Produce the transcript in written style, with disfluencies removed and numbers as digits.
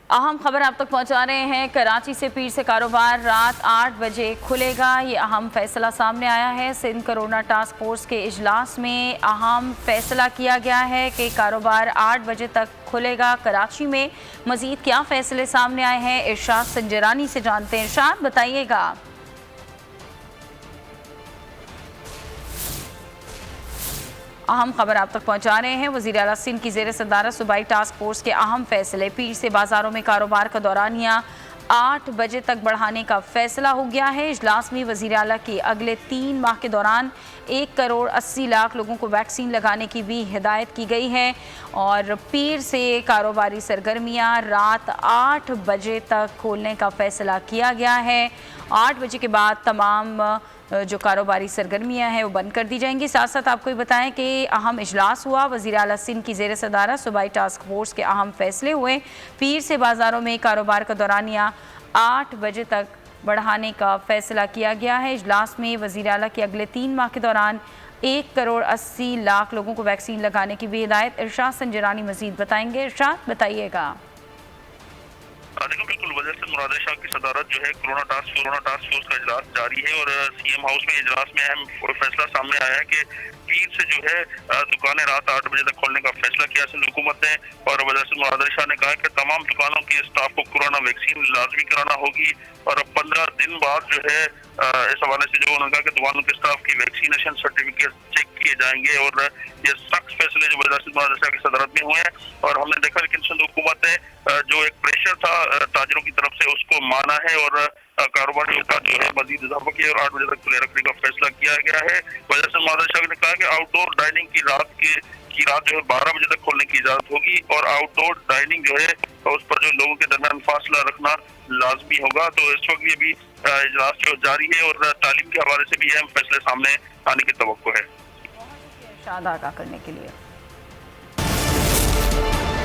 اہم خبر آپ تک پہنچا رہے ہیں۔ کراچی سے پیر سے کاروبار رات 8 بجے کھلے گا، یہ اہم فیصلہ سامنے آیا ہے۔ سندھ کرونا ٹاسک فورس کے اجلاس میں اہم فیصلہ کیا گیا ہے کہ کاروبار 8 بجے تک کھلے گا۔ کراچی میں مزید کیا فیصلے سامنے آئے ہیں، ارشاد سنجرانی سے جانتے ہیں۔ ارشاد بتائیے گا۔ اہم خبر آپ تک پہنچا رہے ہیں۔ وزیر اعلیٰ سندھ کی زیر صدارت صوبائی ٹاسک فورس کے اہم فیصلے۔ پیر سے بازاروں میں کاروبار کا دورانیہ 8 بجے تک بڑھانے کا فیصلہ ہو گیا ہے۔ اجلاس میں وزیر اعلیٰ کی اگلے 3 ماہ کے دوران 1 کروڑ 80 لاکھ لوگوں کو ویکسین لگانے کی بھی ہدایت کی گئی ہے، اور پیر سے کاروباری سرگرمیاں رات 8 بجے تک کھولنے کا فیصلہ کیا گیا ہے۔ 8 بجے کے بعد تمام جو کاروباری سرگرمیاں ہیں وہ بند کر دی جائیں گی۔ ساتھ ساتھ آپ کو یہ بتائیں کہ اہم اجلاس ہوا، وزیر اعلیٰ سندھ کی زیر صدارت صوبائی ٹاسک فورس کے اہم فیصلے ہوئے۔ پیر سے بازاروں میں کاروبار کا دورانیہ 8 بجے تک بڑھانے کا فیصلہ کیا گیا ہے۔ اجلاس میں وزیر اعلیٰ کی اگلے 3 ماہ کے دوران 1 کروڑ 80 لاکھ لوگوں کو ویکسین لگانے کی بھی ہدایت۔ ارشاد سنجرانی مزید بتائیں گے۔ ارشاد بتائیے گا۔ دیکھو بالکل وزیر سے مراد شاہ کی صدارت جو ہے کرونا ٹاسک فورس کا اجلاس جاری ہے، اور سی ایم ہاؤس میں اجلاس میں اہم فیصلہ سامنے آیا ہے کہ پیر سے جو ہے دکانیں رات 8 بجے تک کھولنے کا فیصلہ کیا سندھ حکومت نے، اور وزیر سے مراد شاہ نے کہا کہ تمام دکانوں کے اسٹاف کو کورونا ویکسین لازمی کرانا ہوگی، اور اب 15 دن بعد جو ہے اس حوالے سے جو انہوں نے کہا کہ دکانوں کے اسٹاف کی ویکسینیشن سرٹیفکیٹ چیک کیے جائیں گے، اور یہ سخت فیصلے جو وزیر سے مراد شاہ کی صدارت میں ہوئے ہیں۔ اور ہم نے دیکھا لیکن سندھ حکومت نے جو ایک پریشر تھا تاجروں کی طرف سے اس کو مانا ہے، اور کاروباریوں کا جو ہے مزید اضافہ کیا اور 8 بجے تک کھلے رکھنے کا فیصلہ کیا گیا ہے۔ وزیر سے مراد شاہ نے کہا کہ آؤٹ ڈور ڈائننگ کی رات جو ہے 12 بجے تک کھولنے کی اجازت ہوگی، اور آؤٹ ڈور ڈائننگ جو ہے اس پر جو لوگوں کے درمیان فاصلہ رکھنا لازمی ہوگا۔ تو اس وقت یہ بھی اجلاس جو جاری ہے، اور تعلیم کے حوالے سے بھی اہم فیصلے سامنے آنے کی توقع ہے۔ ارشاد آگاہ کرنے کے لیے